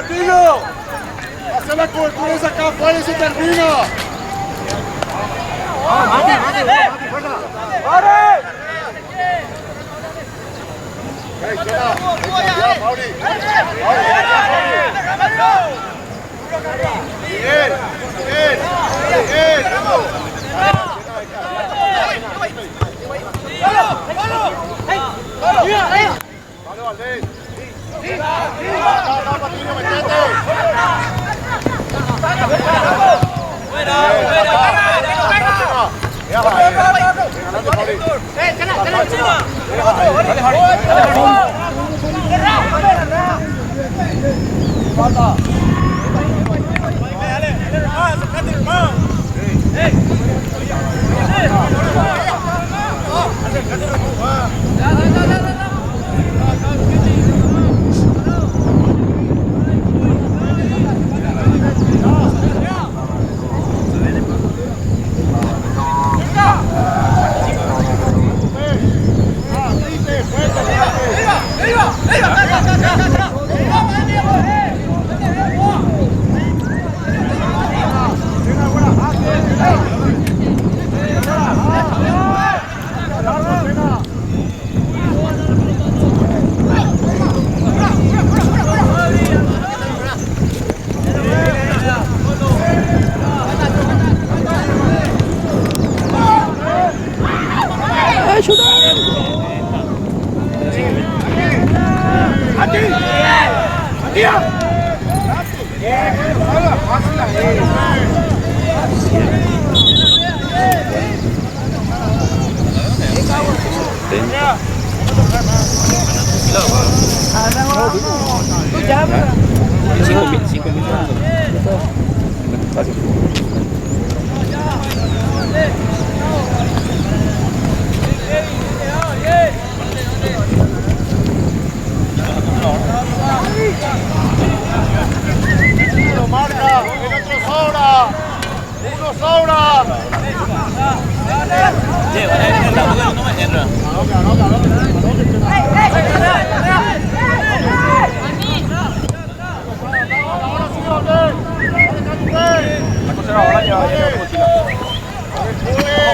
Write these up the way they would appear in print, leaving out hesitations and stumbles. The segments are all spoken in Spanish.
Martino! Hace la cobertura esa acá afuera y se termina. Mati, fuerza. ¡Pare! Uno marca, el otro sobra. Uno sobra.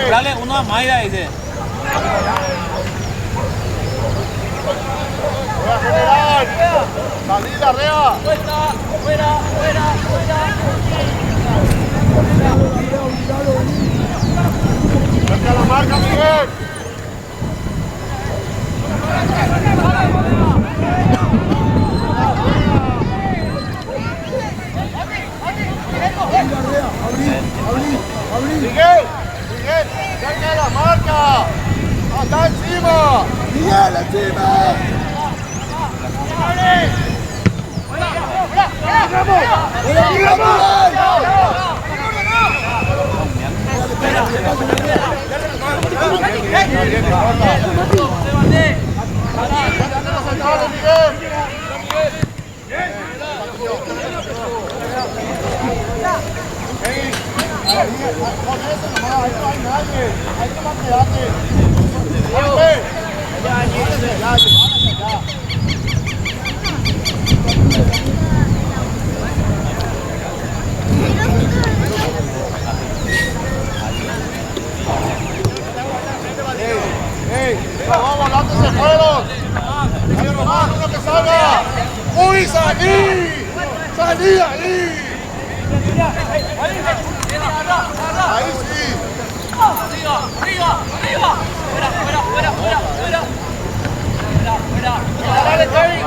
Comprarle uno a Mayra, dice. General, salida, Rea. Fuera. Marca la marca, Miguel. Miguel, carga la marca. Anda encima. Miguel, encima. Vamos, ¿dónde se fueron? Hay Román, uno que salga. ¡Uy, salí! ¡Salí ahí! Ahí sí. Arriba. Fuera. Dale, Kevin.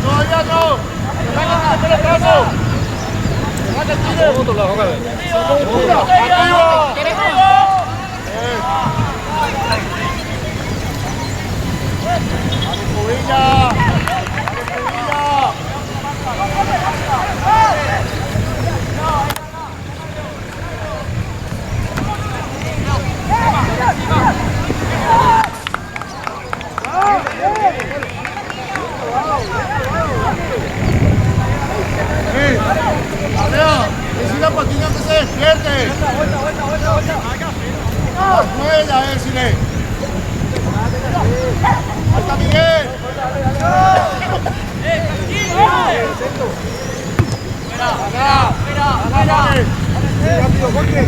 Todavía no. Decirle a Patiño que se despierte. Vuelta, decirle. Ahí está Miguel. Rápido, corte.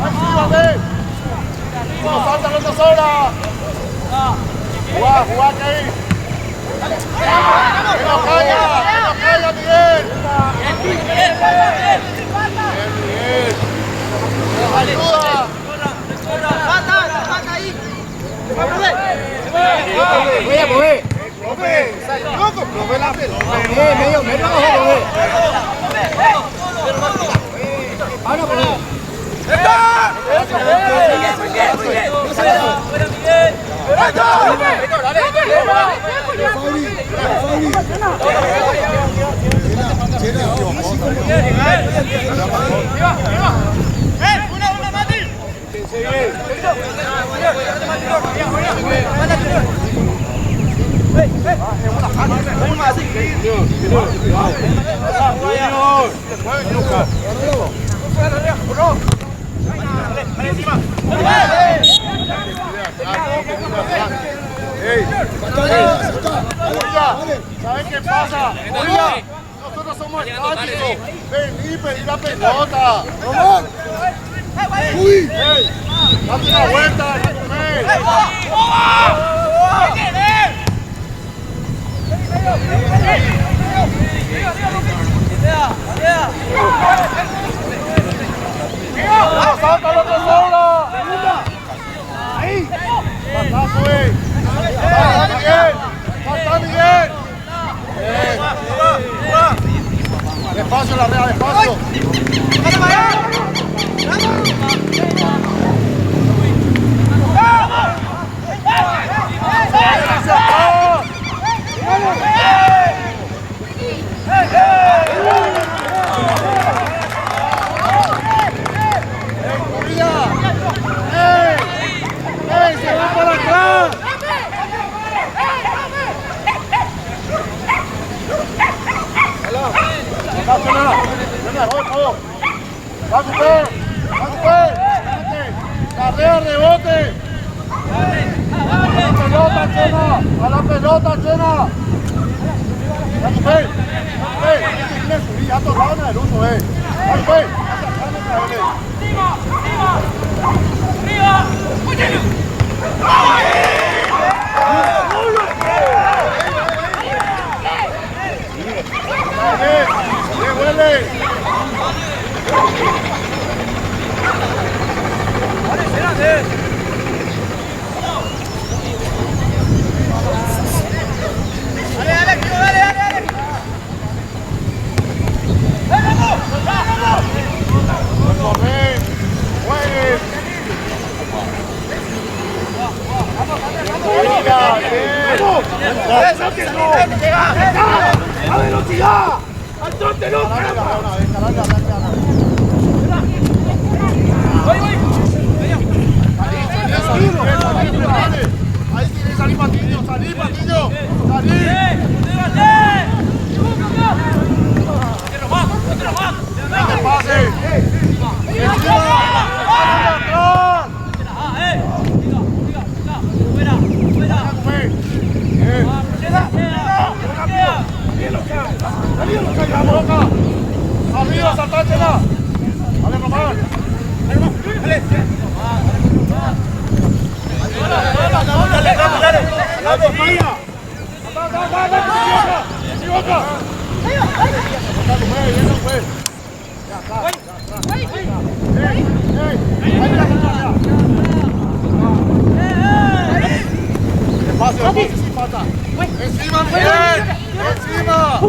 Ahí sí, vale. No salta los dos horas. Jugá, que ahí. ¡Que no caiga, Miguel! ¡Bien, Miguel! ¡Ayuda! ¡Pata ahí! Voy a mover. ¡Profe la pelota! Medio, ahora mover. ¿Sabes qué pasa? Nosotros somos estáticos. Vení, pedí la pelota. ¡Uy! ¡Date una vuelta! ¡Sácalo que sobra! ¡Ahí! ¡Pasazo, ¡Falta Miguel! ¡Falta Miguel! ¡Despacio, la rea, despacio! ¡Se va para atrás! ¡Carrera, rebote! ¡A la pelota, Chena! ¡Ya tocaron el uso, ¡Que huele! ¡A velocidad! ¡Al trote no! Ahí tiene que salir Patiño, salí Patiño, salí. ¡No te pases! ¡Arriba, saltáchela! ¡Dale, Román! ¡Encima, Miguel! ¡Encima!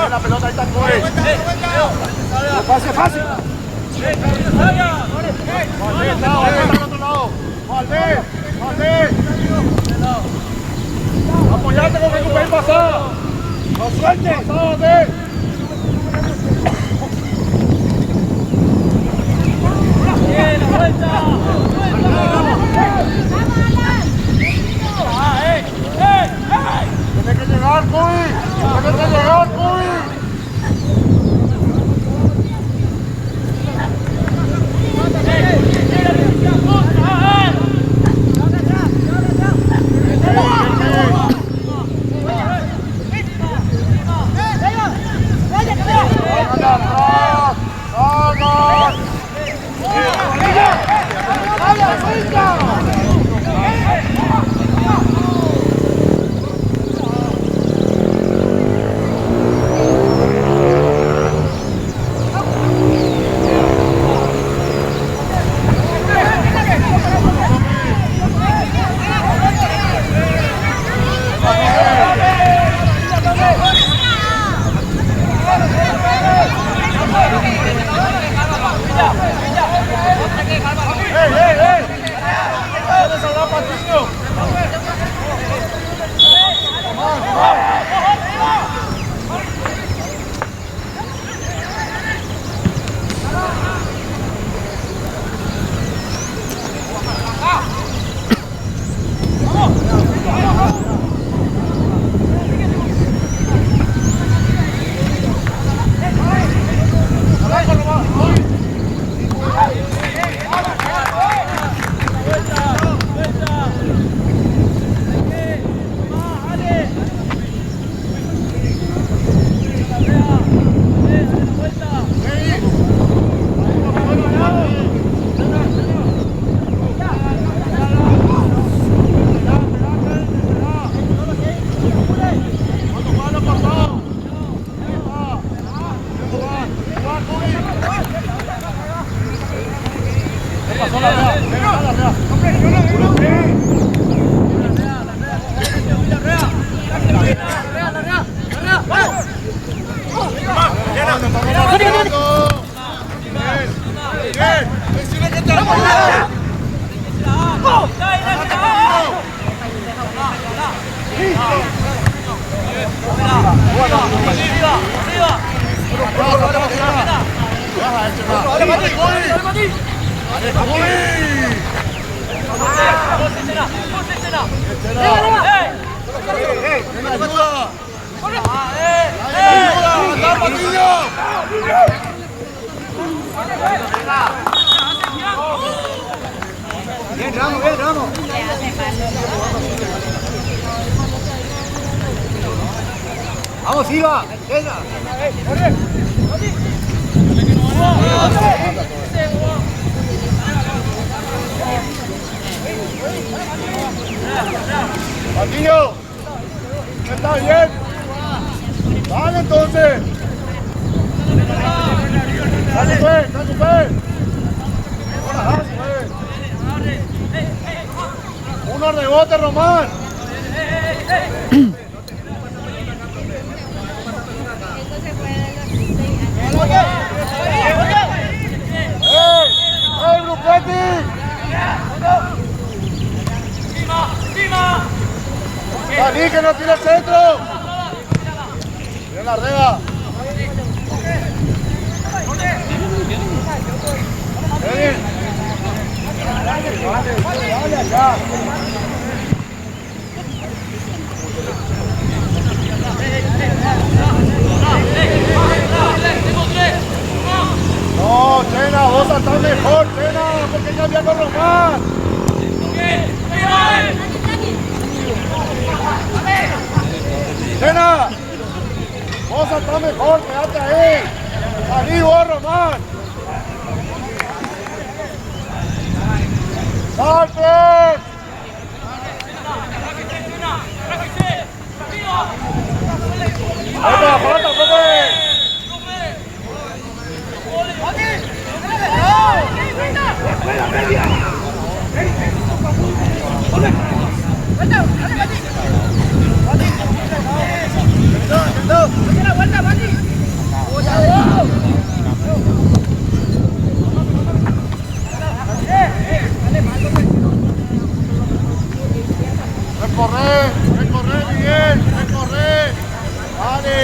La pelota ahí está fácil. Apoyate con el papel pasado. No sueltes. Tiene que llegar, Cuy. Tiene que llegar, Cuy. Vamos, Silva, venga. Marquillo, está bien. Vale, entonces. Dale, pues, dale, pues. Uno rebote, Román. Esto se puede Cena, tira el centro. Bien la rega. Bien. Dale, ya. No, Chena, vos estás mejor, Chena, porque cambia con Román. Chena, vos estás mejor, quédate ahí. Salí vos, Román. ¡Salte! ¡Falta, falta, Pepe! ¡Fuera, media! Recorre, Miguel, recorre. Vale.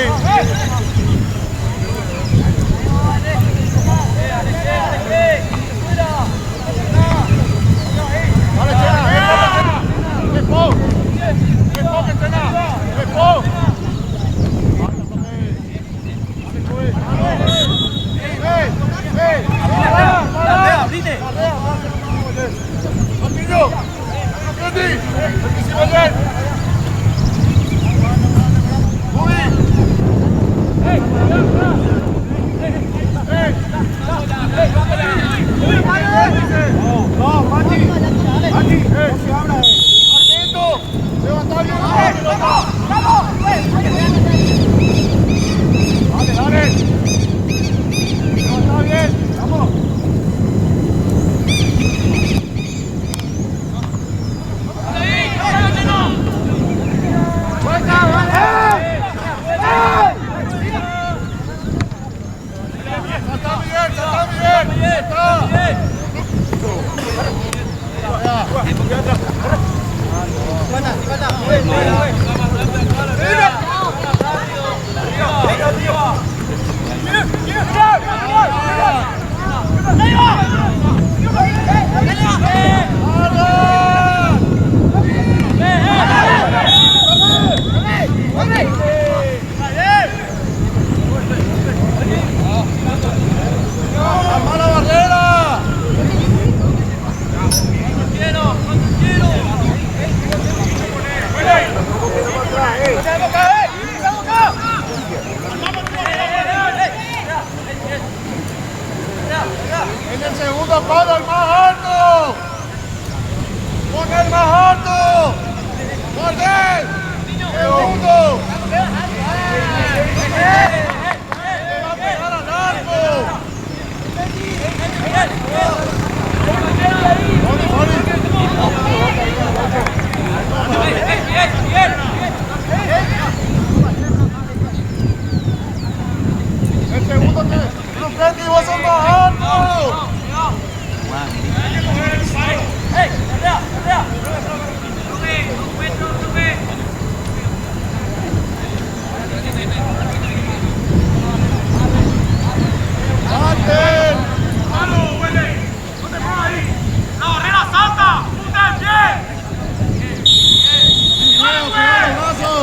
En el segundo palo, el más alto. Con el más alto. Con él. Segundo. Le va a pegar al arco. El segundo que no frente y vos sos más alto. ¡Maten! ¡La barrera salta! ¡Punta el pie! ¡Brazo!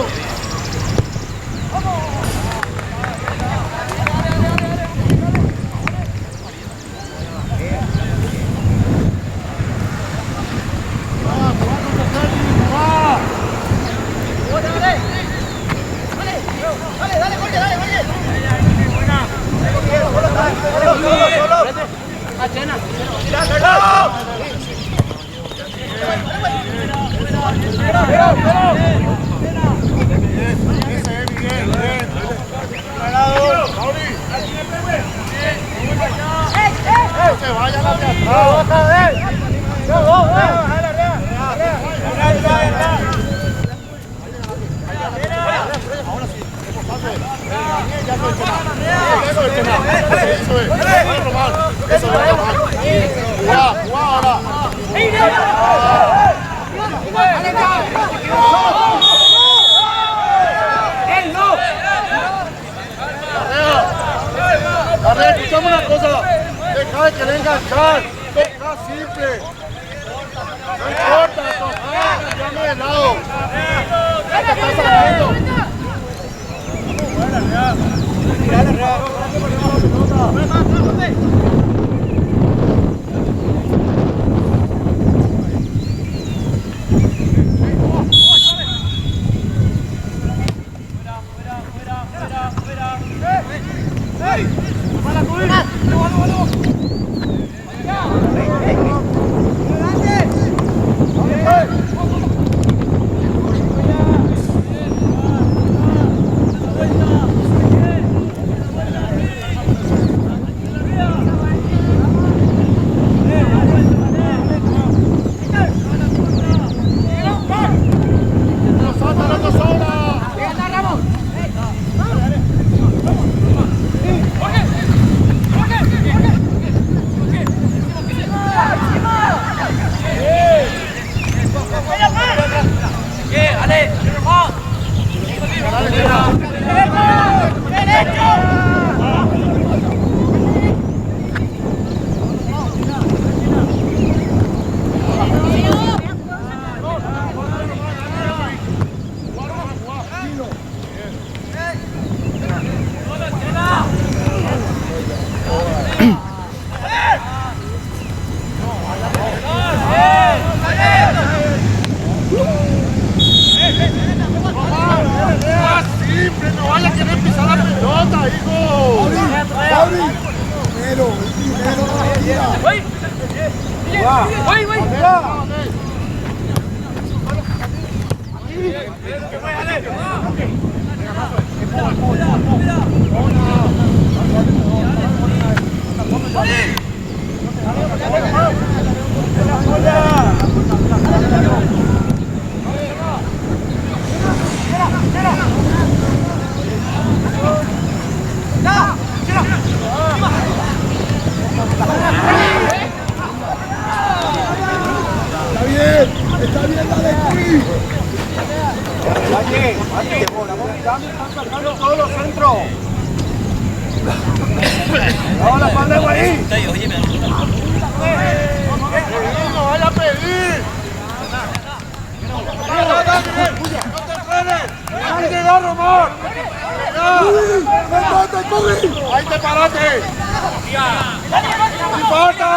escuchame una cosa. Deja de querer enganchar. Toca simple. No importa, toca, cambiame de lado. Ya te estás saliendo. Todos los centros. Vamos a la panda de ahí. No vaya a pedir. ¡Ahí te da, Román! ¡Ahí te paraste! ¡Sin falta!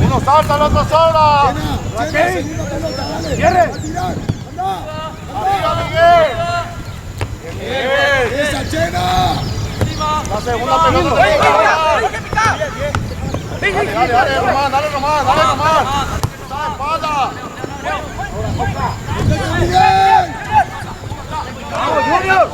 Uno salta, el otro sobra. ¡Cierre! ¡Arriba, Miguel! ¡Bien! ¡Esa llena! La segunda pelota. Dale, Román, dale, Román. ¡Está de espalda! ¡Vamos, Junior!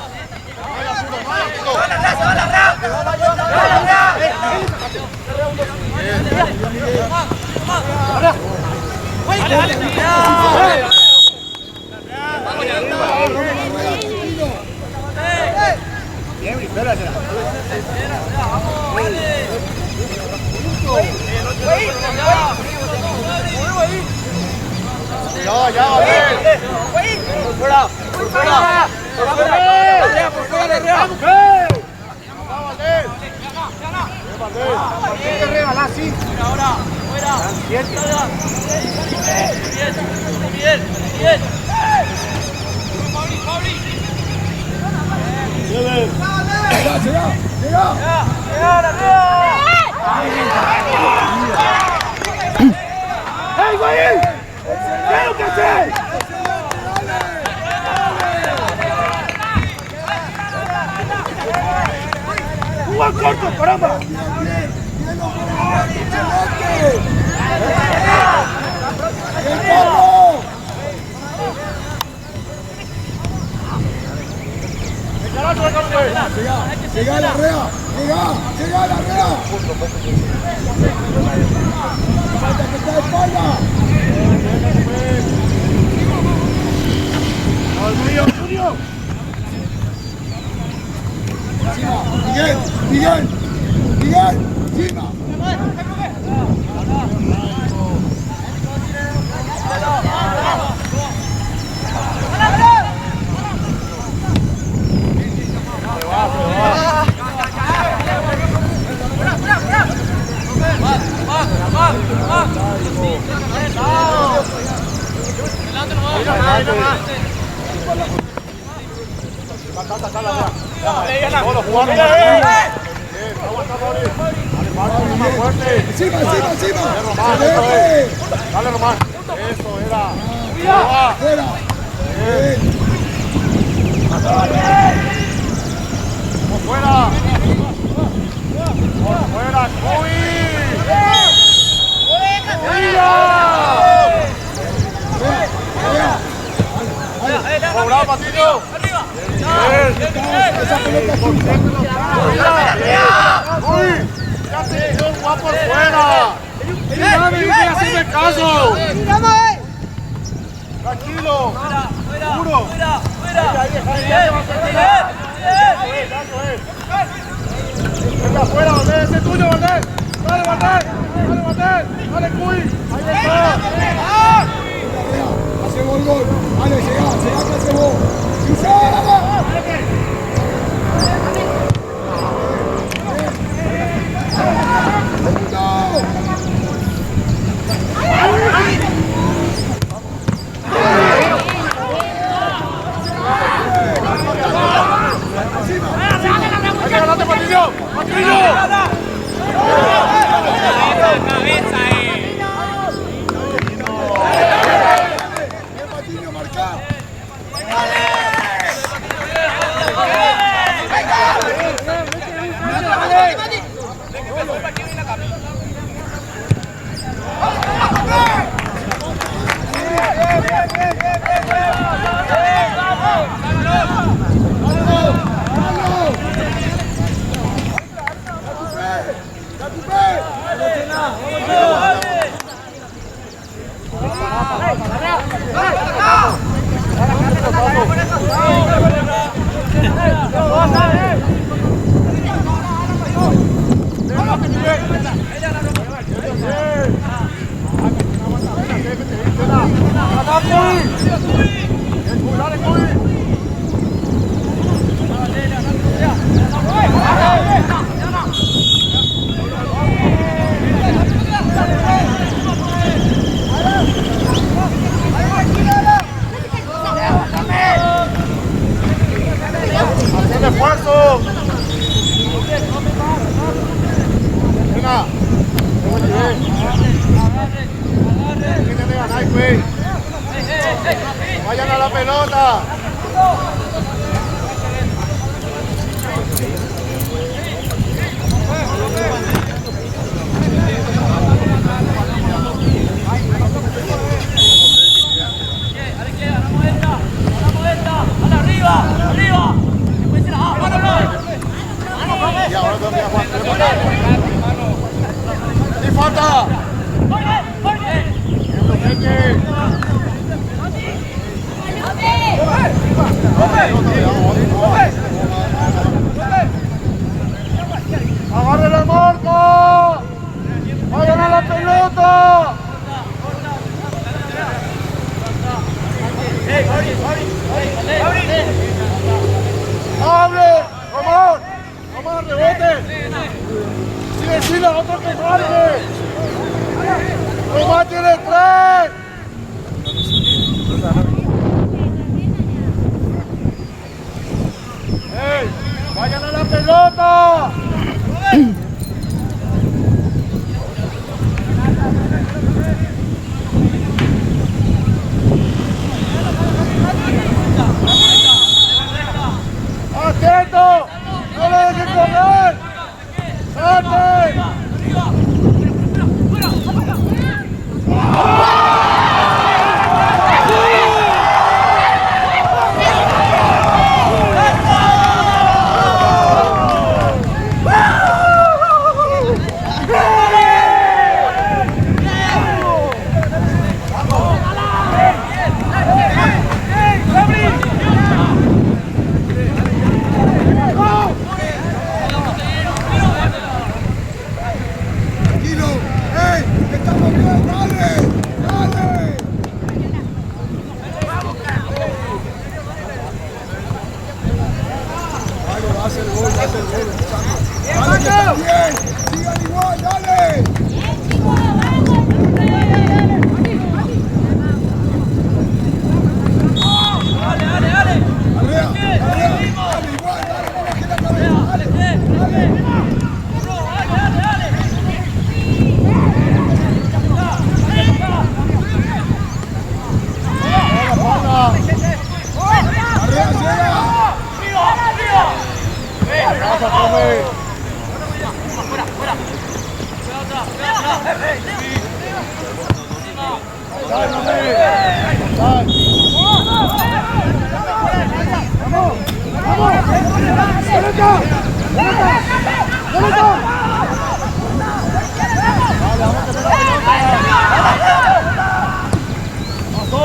Ya, bien. Fuera. ¡Hey, güey! ¿Qué es lo que haces? ¡Juega corto, caramba! Llega la rea, llega la rea. Falta que está de espalda. ¡Julio! Miguel, Miguel, Miguel, encima. Encima, encima, encima. Dale, Román. Eso era. Fuera. ¡Fuera! ¡Fuera, Cuy! ¡Bravo, Patillo! Esa pelota ¡Uy! ¡Ya te dio un guapo fuera! ¡Mírame, yo voy a hacerme caso! ¡Tranquilo! ¡Puro! ¡Venga, afuera, Valdés! ¡Ese es tuyo, Valdés! ¡Dale, Valdés! ¡Dale, Valdés! ¡Dale, Cuy! ¡Ahí está! hace gol. Vale, llega que hace gol. ¡Adelante, Patillo! ¡Patillo! Patillo, marca. ¡Esfuerzo! Venga. Vayan a la pelota. Y ahora también Juan. ¡Y falta! ¡Agarre la marca! ¡Vayan a la pelota! ¡Abre! ¡Román! ¡Román, rebote! ¡Sigue, sigue! ¡Otro que salve! ¡Román tiene tres! ¡Ey! ¡Vayan a la pelota! ¡Atento! ¡No lo dejen correr! ¡Salte! Tranquilo. ¡Ey! ¡Estamos bien! ¡Dale! ¡Dale! Dale, va a hacer gol, va a hacer gol. Dale, que está bien. Sigan igual, dale. Arrea, dale igual, dale, no bajes la cabeza. Arrea, llega. ¡Pasa, come! ¡Dale, come!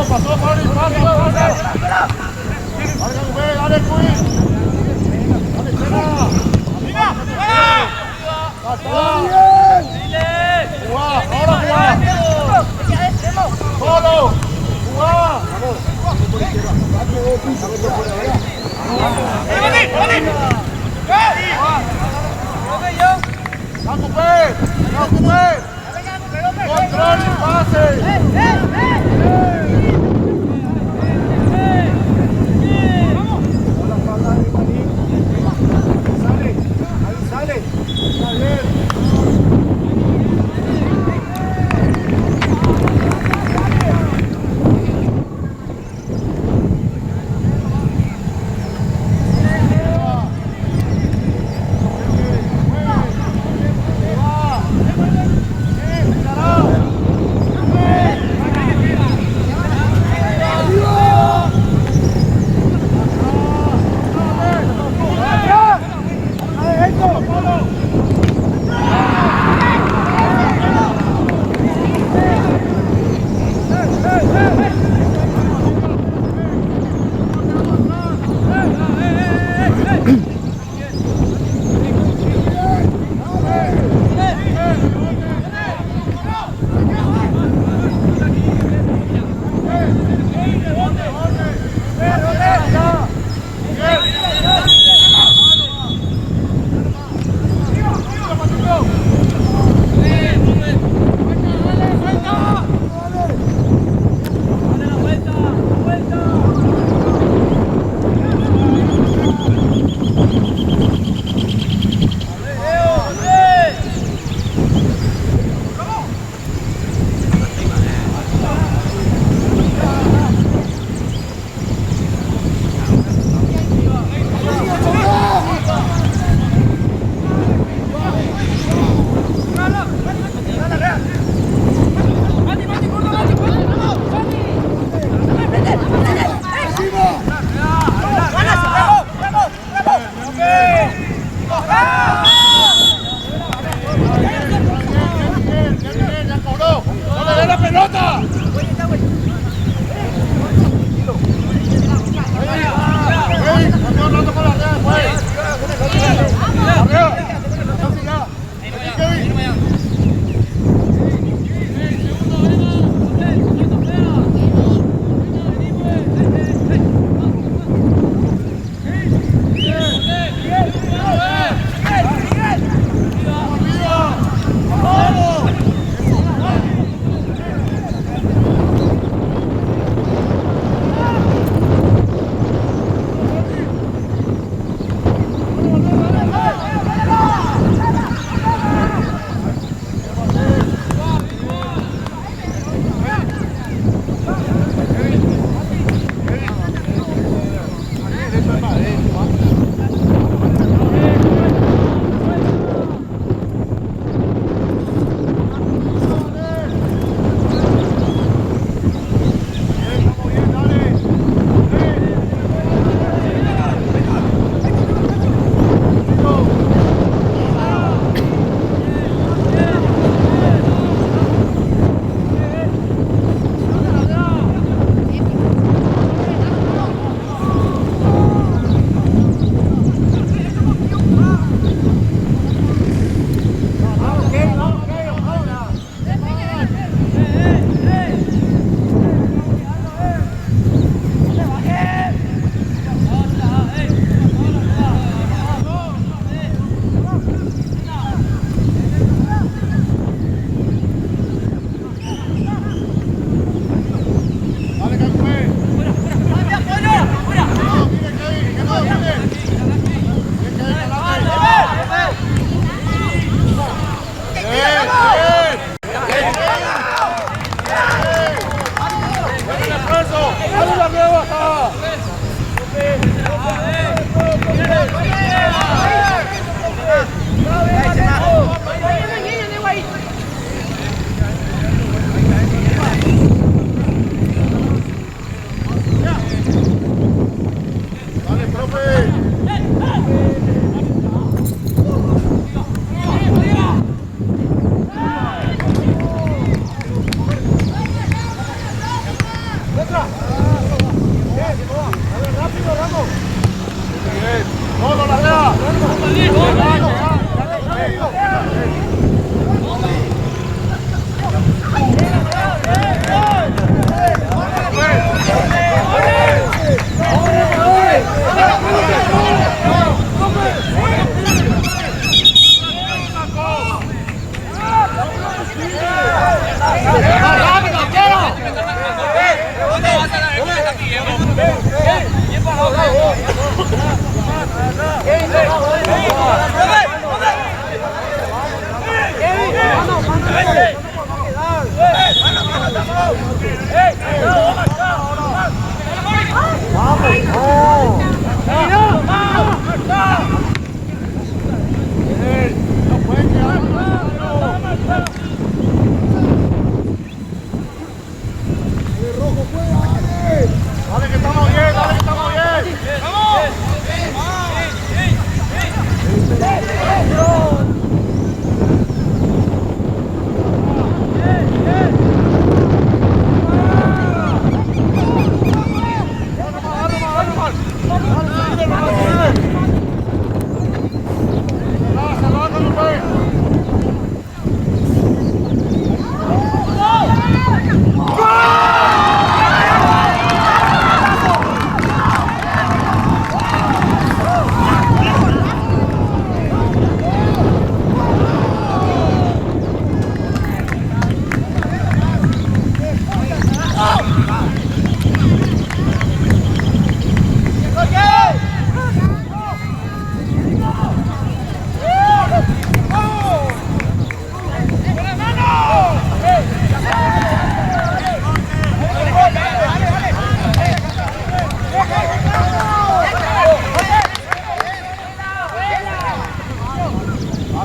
Pasó, Pablo, pasó. Dale, Cubé, dale, Cuy. Dale, Chena. Jugá, ahora jugá. Solo. Jugá. ¡La Cubé! ¡La Cubé! ¡Control y pase!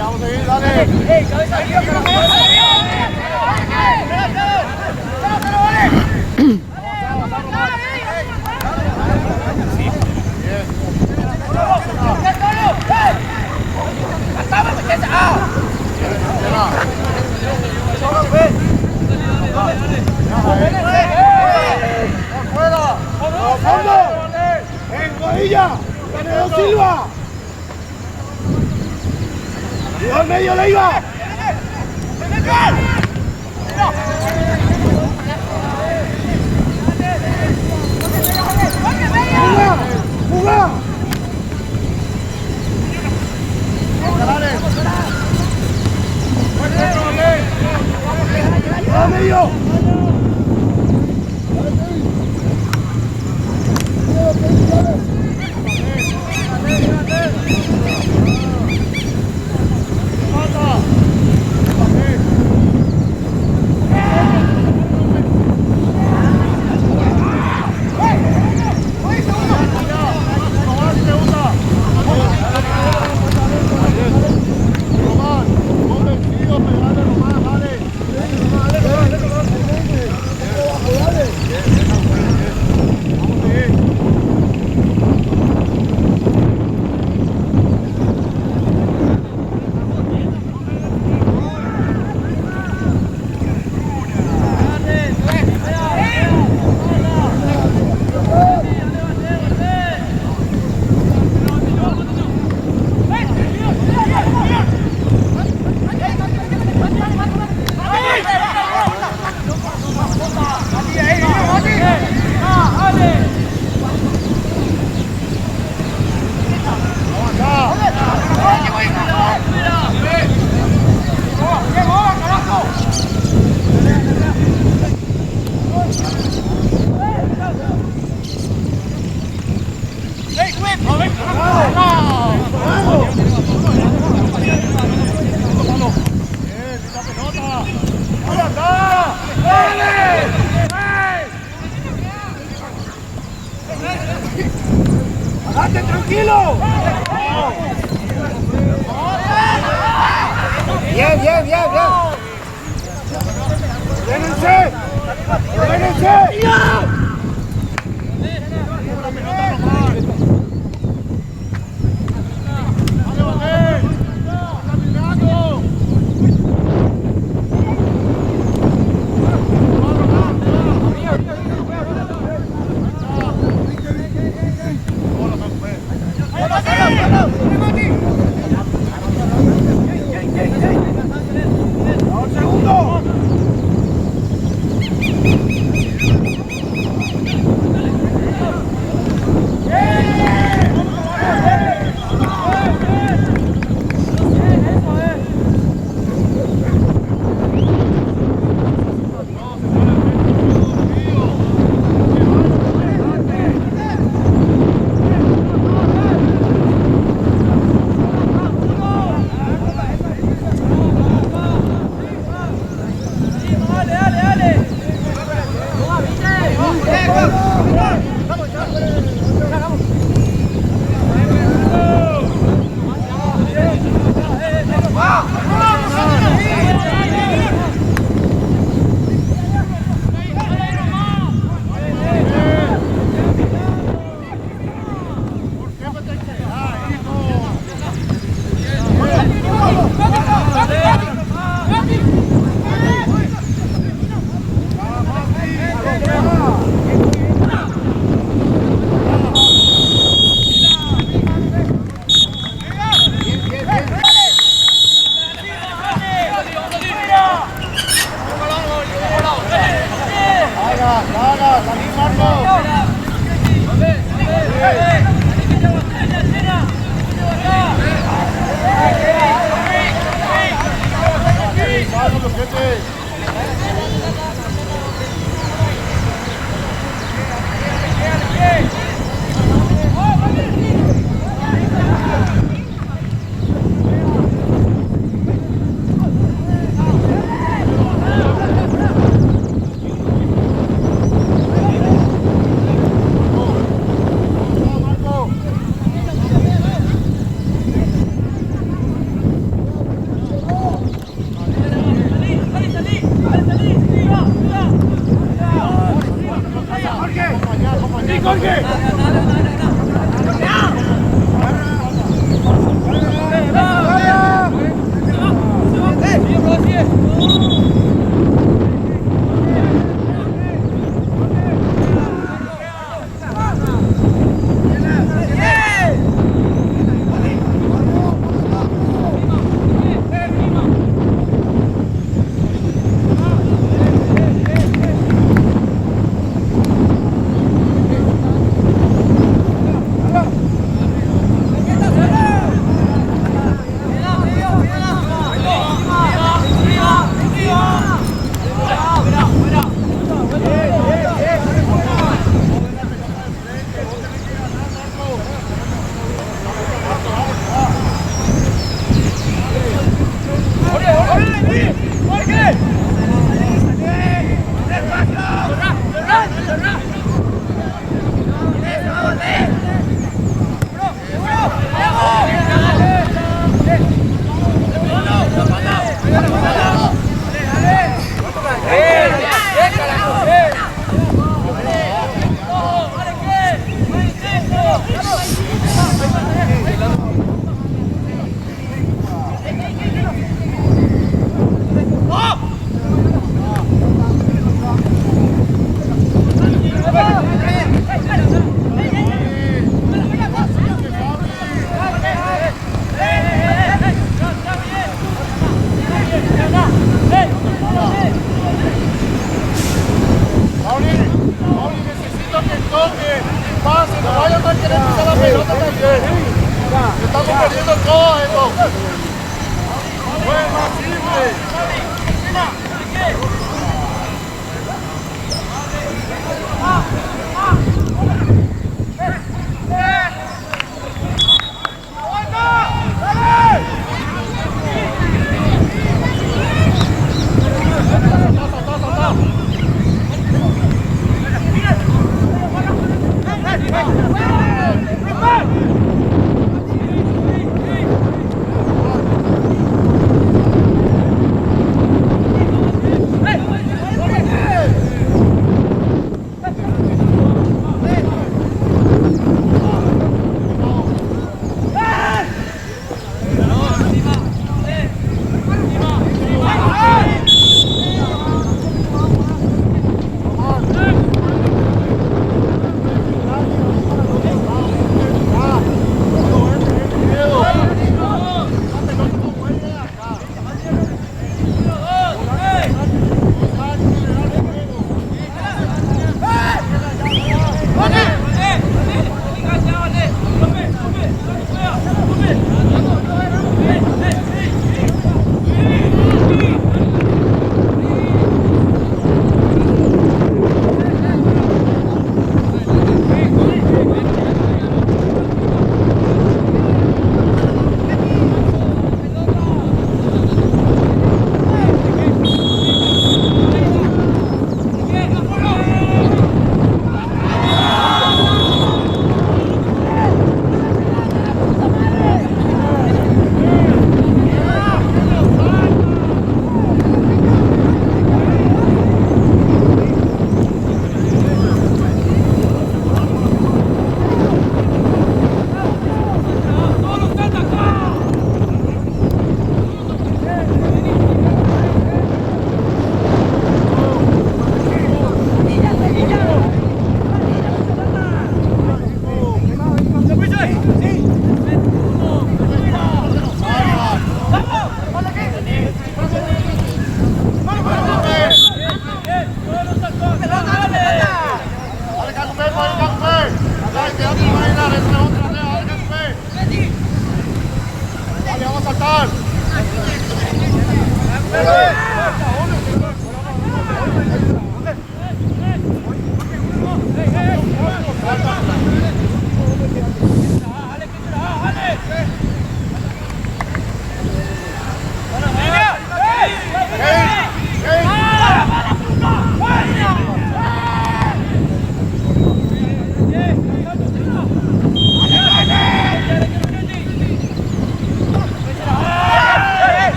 vamos a seguir, dale. ¡Afuera! ¡Fondo! ¡En Godilla! ¡Danilo Silva! ¡Y al medio Leiva! ¡Juga! ¡Juga! ¡Al medio! ¡Adelante, tranquilo! Bien, bien, bien, bien. ¡Ordenense! ¡Ordenense!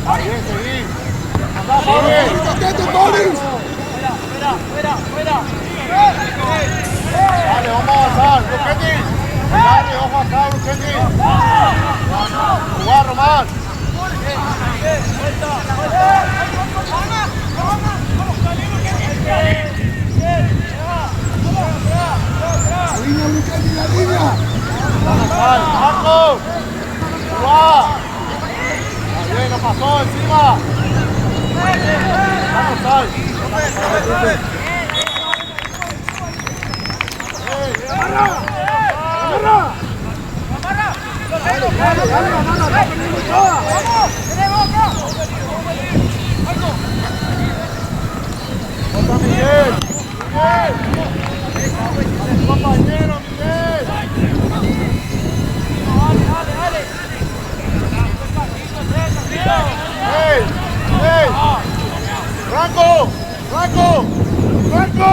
Bien, seguí. Andá, Fabi. Dale, vamos a avanzar. Luquetti. Dale, ojo acá, Luquetti. Jugar, Román. La línea, Luquetti, la línea. Marco. Jugar. Bien, lo pasó encima. Vamos, sal. ¡Agarra! ¡Vamos, Miguel! ¡Compañero, Miguel! ¡Ey! ¡Ey! ¡Franco! ¡Franco! ¡Franco!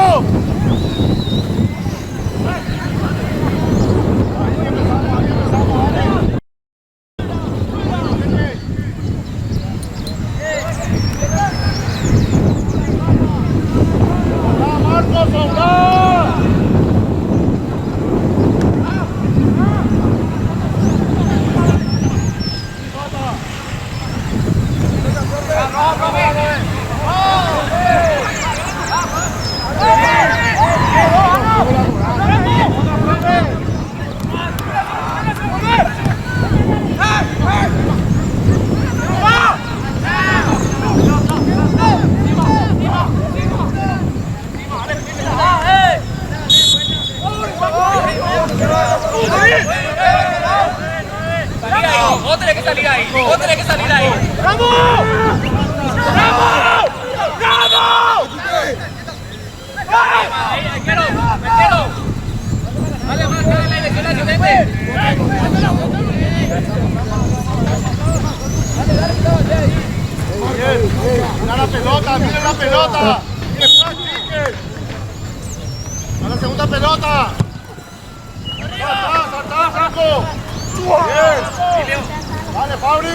Vos tenés que salir ahí. ¡Vamos! ¡Arquero! Dale, marca, dale, vete. Mira la pelota, mira la pelota. Que practique. A la segunda pelota. Saltá, Franco. Bien. Dale, Fabri.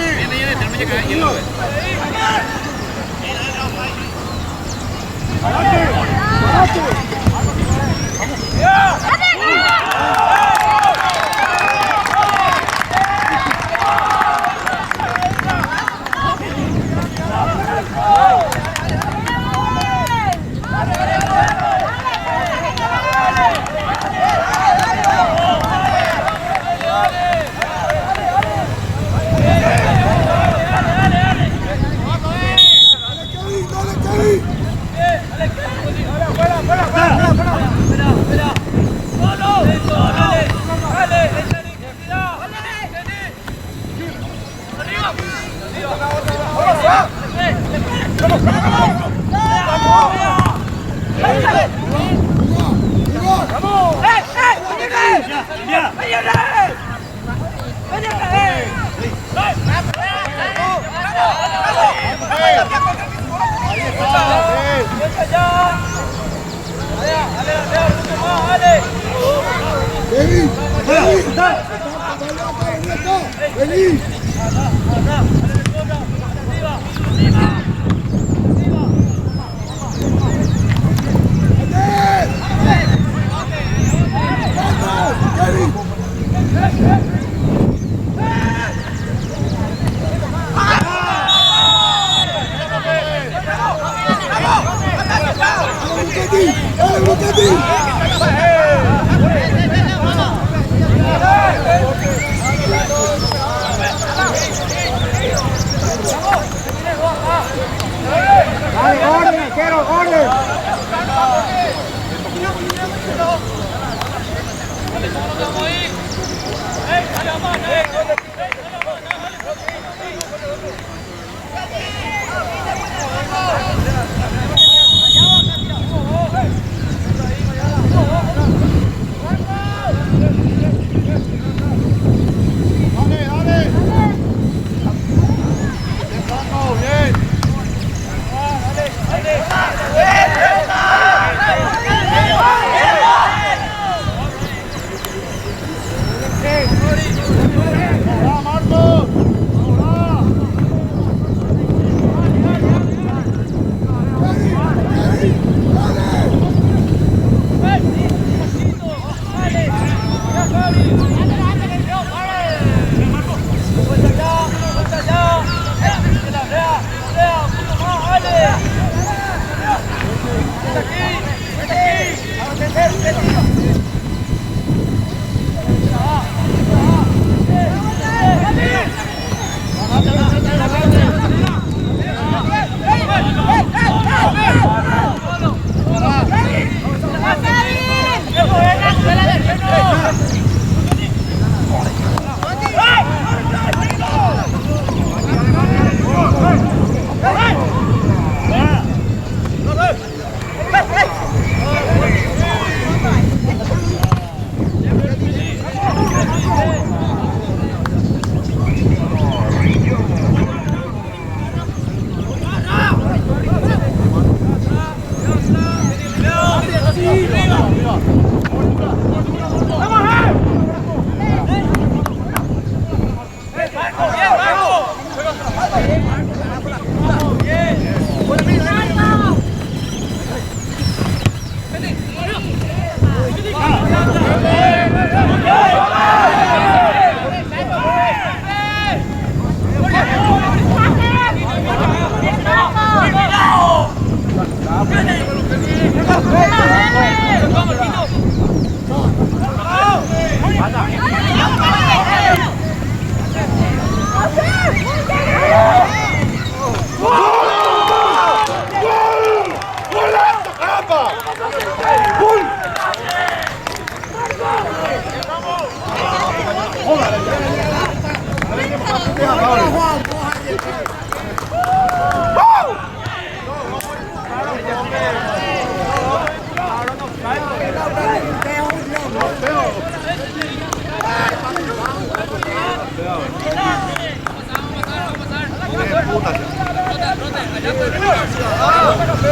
Vení.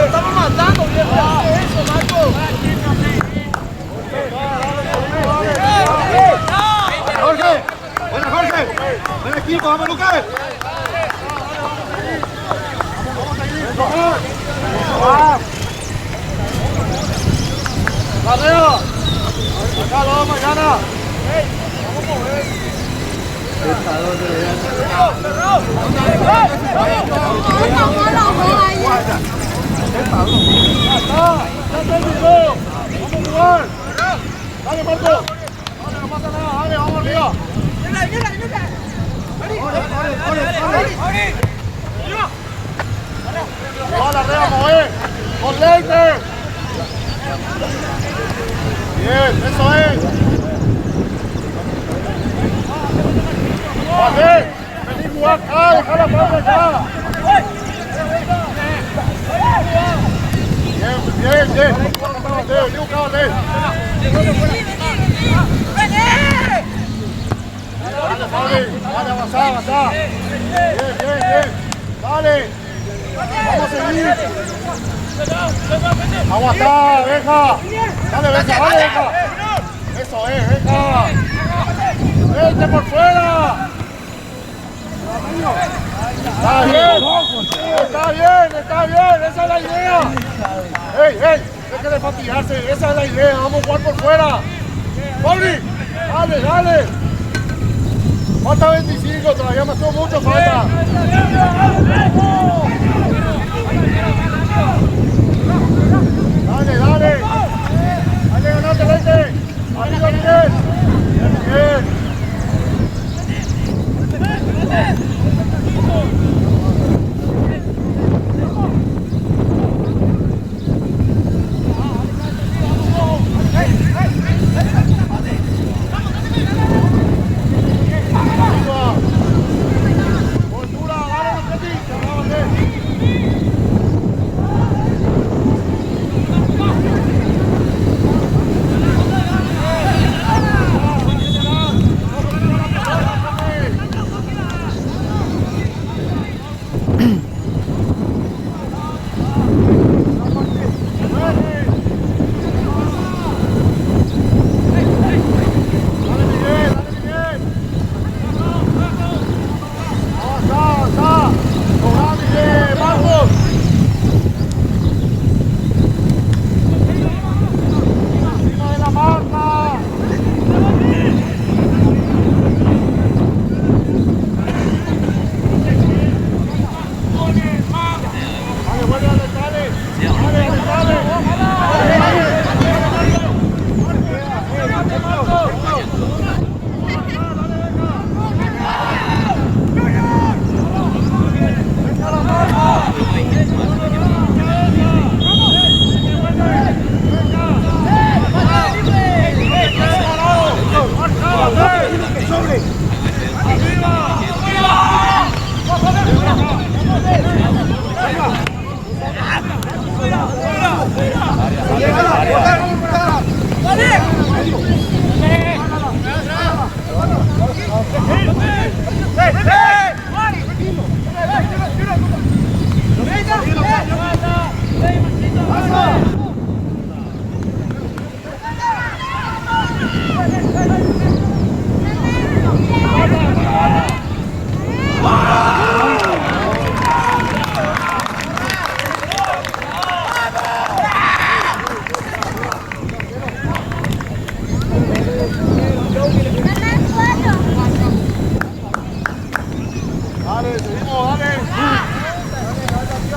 Estamos matando, viejo. Eso, Marco. Jorge, buena Jorge, buen equipo, vamos Lucas. Mateo, acá lo vamos mañana. Dale, Marco. Dale, no pasa nada. Dale, vamos arriba. Vale, arriba, mover. Con Leite. Bien, eso es. Vale, vení a jugar acá, dejar la pelota acá. Bien, bien, bien. Dale, avanzá, avanzá. Bien, bien, bien. Dale. Vamos a seguir. Aguantá, Benja. Dale, Benja, dale, Benja. Eso es, Benja. Vete por fuera. Está bien, está bien, está bien, esa es la idea. Ey, deje de fatigarse, esa es la idea, vamos a jugar por fuera. Pabli, dale, dale. Falta 25, todavía me hace mucho falta. Dale, dale. Dale, ganate, Leite. Arriba, Miguel. Bien.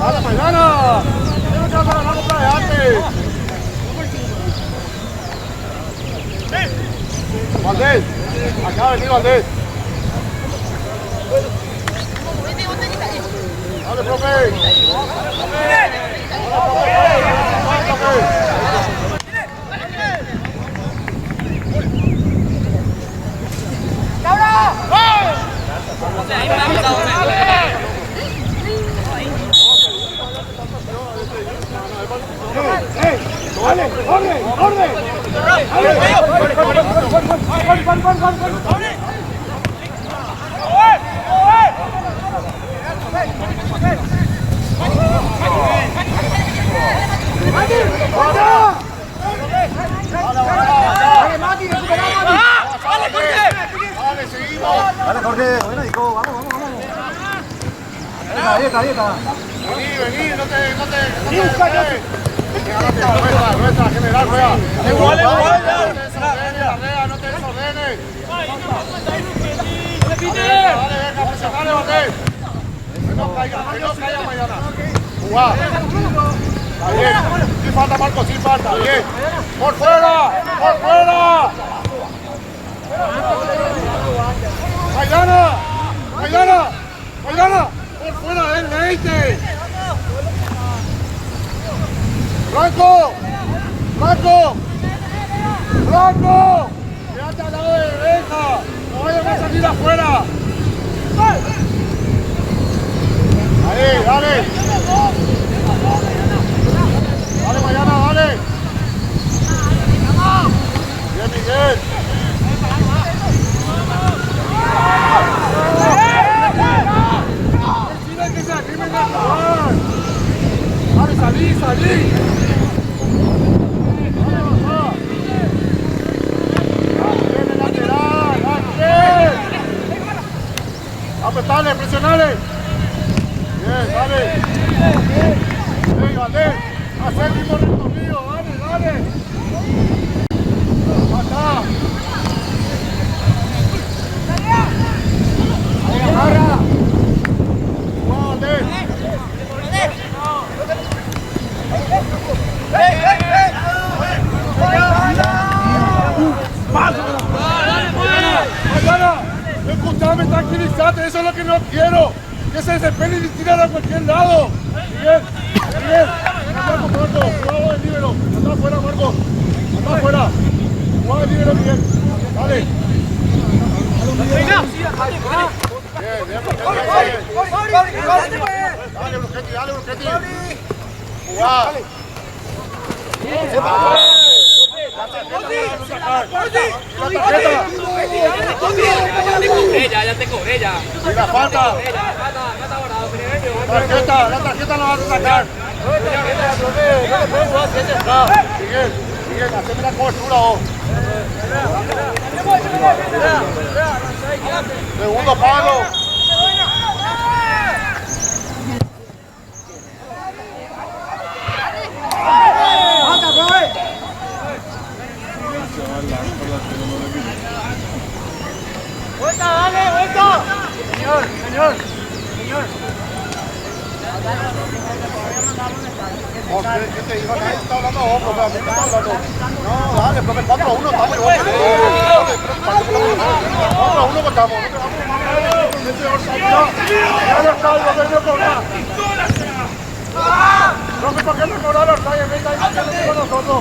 ¡Dale, mañana! ¡Tienes que hacer la compra de arte! Valdés, acá venir Valdés. Dale, profe. Dale, Jorge, bueno, Nico, vamos. Dieta. Vení, no te. Nuestra, general, juega. Igual. No te desordenes. Dale, venga, presionale, Valdés. Que no caiga mañana. Jugá. Está bien. Sin falta, Marco, sin falta. Bien. ¡Por fuera! ¡Maidana! ¡Por fuera del Leite! ¡Blanco! ¡Quédate al lado de Benja! ¡No vayan a salir afuera! ¡Ahí, dale! ¡Dale, Maidana, dale! ¡Bien, Miguel! ¡Que se animen a jugar! ¡Dale, salí! ¡Apretale, presionale! Bien, dale. Hey, Valdés, haz el mismo recorrido, dale. Acá. Ahí, agarra. Valdés. Escuchame, tranquilízate, eso es lo que no quiero. Que se desesperen y tiren a cualquier lado. Bien. Marco, jugado de libero. Anda afuera, Marco. Anda afuera. Jugado de libero, Miguel. Dale. Dale, Brusquetti. Jugá. Ya te cobré ya. Y la falta. La tarjeta la vas a sacar. Miguel, haceme la cobertura vos. Segundo palo. ¡Vuelta! Señor. ¿Qué te dijo? Nadie está hablando a vos, profe. A mí me está hablando. No, dale, profe. 4-1 estamos igual. 4-1 contamos. Ya lo está, no cobrar. Profe, ¿por qué no cobrar los talles? Venga, ahí con nosotros.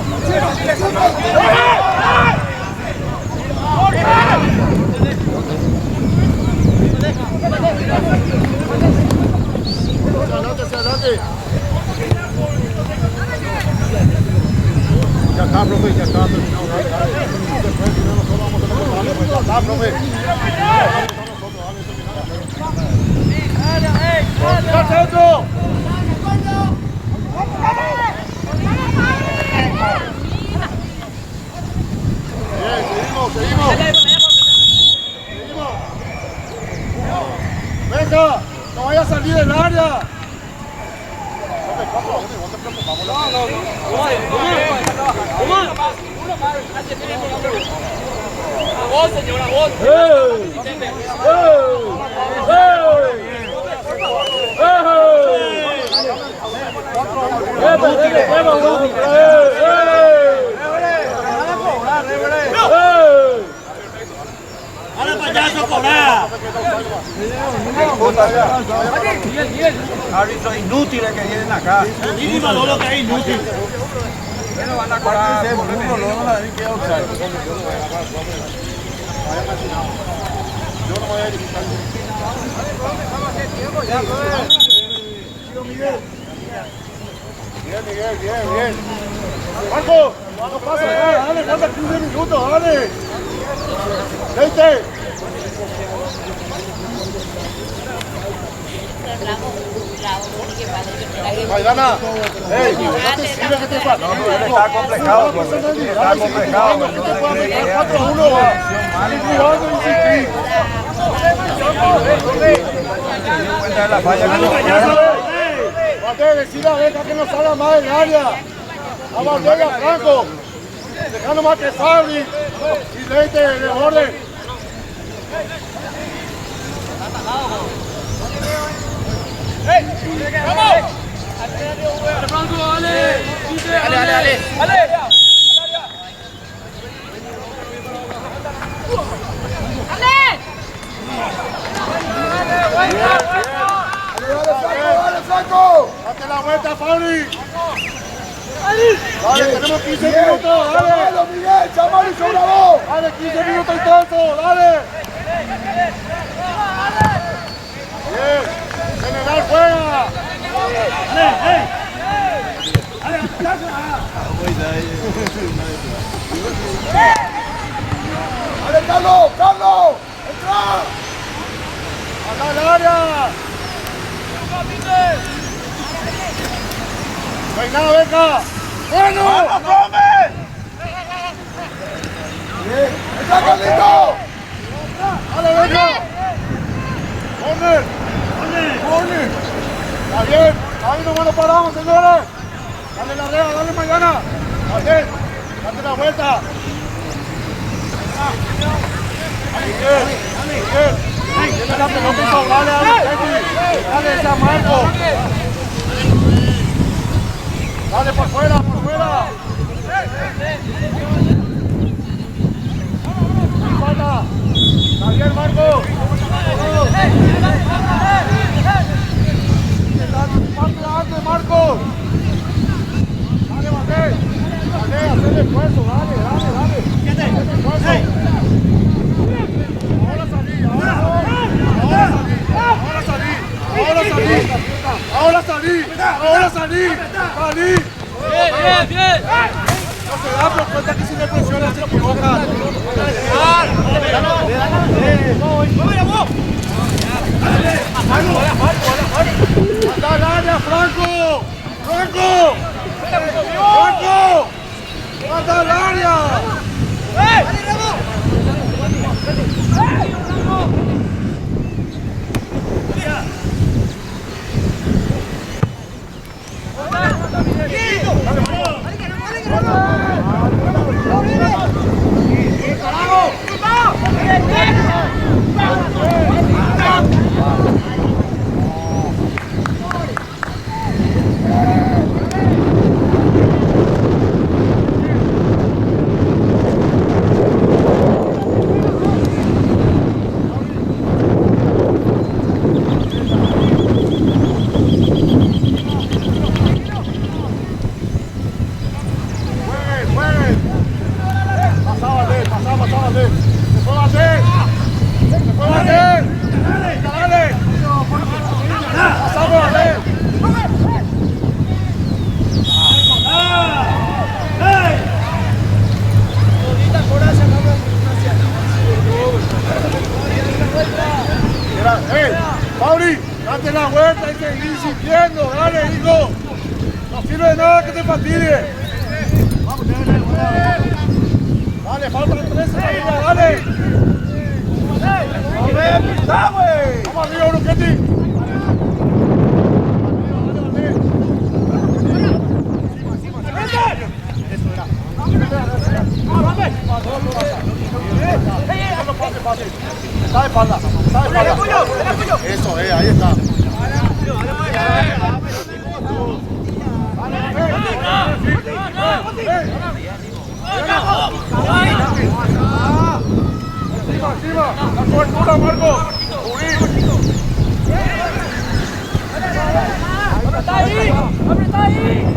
Adelante. Ya está, profe, ya está terminado. Después, si no, nosotros vamos a tener ya está, profe. ¡Dale, otro! Bien, seguimos. Venga, no vaya a salir del área. Vos, señora, vos. Ahora payaso cobrar. Árbitros inútiles que vienen acá. Mínimo lo que es inútil. Bueno, van a cobrar por uno, lo van a decir que es offside. Yo no me voy a edificar. Bien, Miguel, bien. Marco, no pasa, dale, falta 15 minutos, dale. 20. Maidana, hey, no te sirve que te pasa. No, él está complejado. Está complejado. Que te pueda meter 4-1, va. Cuidado, insistir. Cuenta de la falla. Mate, decida a Beca que no salga más del área. A Valdez, a Franco. Dejando más que Sabri. Y Leite de orden. Dale, Franco. Date la vuelta, Fabri. Dale, tenemos 15 minutos, dale. Miguel, llámalo y sobra vos. Dale, 15 minutos y tanto, dale. Bien, general juega. Dale, Carlos, entra. Anda al área. No hay nada, Beca. ¡Bueno! Bien. ¡Está Carlito! ¡Dale, Beca! ¡Corner! Está bien. Ahí nomás nos paramos, señores. Dale la rea, dale mañana. Dale, date la vuelta. Miguel. Tiene la pelota y sobrale a dale ese a Marco. Dale por fuera, Falta. Está bien, Marco. Parte Marco. Dale, Valdez. Dale, haz el esfuerzo, dale. Ahora salí. Bien. No se da por cuenta que si le presiona se equivoca. Anda al área, Franco. Anda al área. Mauri, date la vuelta y seguir insistiendo, dale, hijo. No sirve de nada que te fastidie. Dale, faltan 13 arriba, dale. Vamos arriba, Uruqueti. Está de espalda. Eso, ahí está. cobertura, Marco. Cubrir. ¡Apretá ahí! ¡Apretá ahí!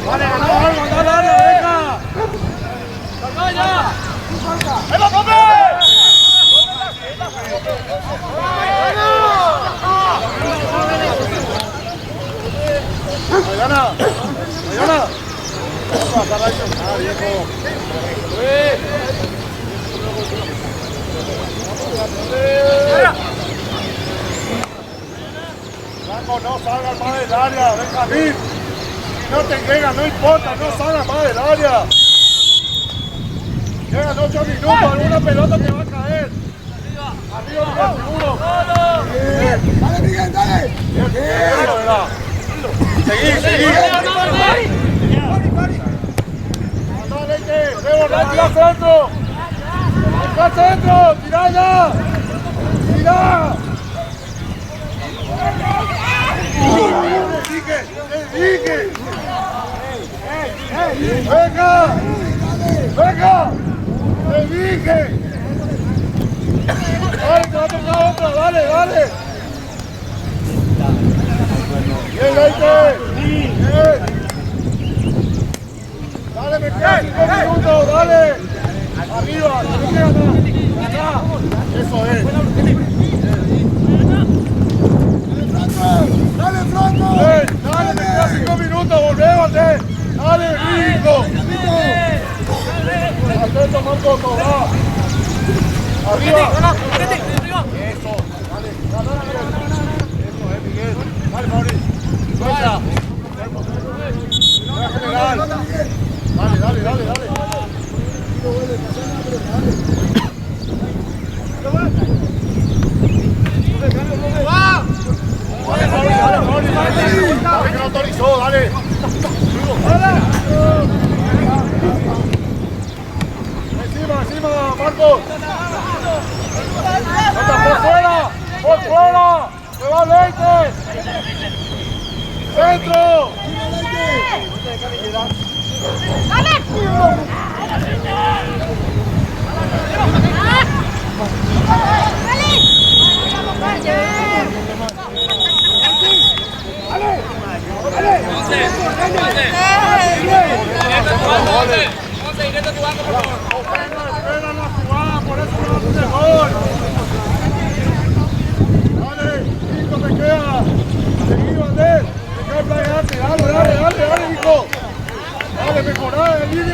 Vale, ganamos algo. Blanco, no salgan más del área, Benjamín. No te llegan, no importa, no salgan más del área. Llegan 8 minutos, alguna pelota te va a caer. Arriba, Miguel, seguro. Dale, Miguel, dale. Seguí. Dale, tira centro. Acá centro, tirá ya. Tirá. Venga, te dije. Dale, te va a tocar otra, dale. Bien, Leite. Bien. Dale, me quedan 5 minutos, dale. Arriba, no me queda nada. Eso es. Dale, Franco. Dale, me quedan 5 minutos, volvemos, dale, rico. Atento, Marco, va. Arriba. Eso, dale. Eso es, Miguel. Dale, Mauri. Suelta. General. Dale. Dale, que no autorizó, dale. Encima, Marcos. Por fuera. Se va Leite. Centro. Espera la jugada, por eso no hace el gol. Dale, Nico, te queda. Seguí, Valdés. Te queda el playarte. Dale, Nico. Dale, mejorar, venir.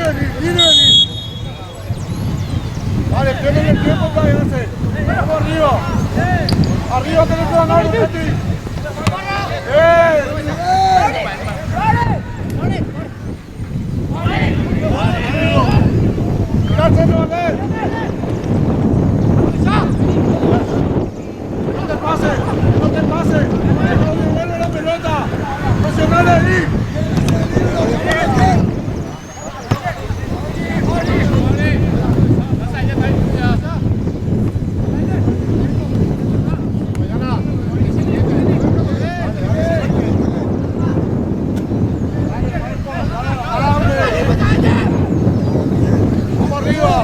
Dale, tienen el tiempo para playarse. Vamos arriba. Arriba tenés que ganar, Betty. No te pases, no devuelve la pelota, presionale ahí. Vamos arriba.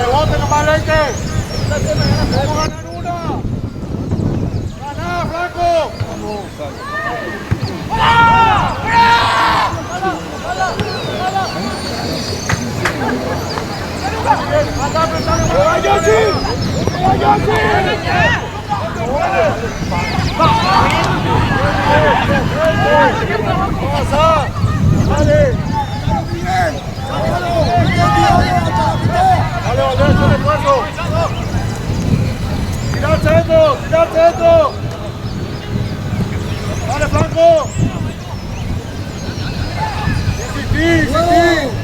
¡Rebote nomás, Leite! ¡Vamos a ganar una! ¡Ganá, Flaco! ¡Pasa! ¡Dale! ¡Dale, Valdés, el esfuerzo! ¡Tira al centro! ¡Tira al centro! ¡Dale, Franco! ¡Sí, sí, sí!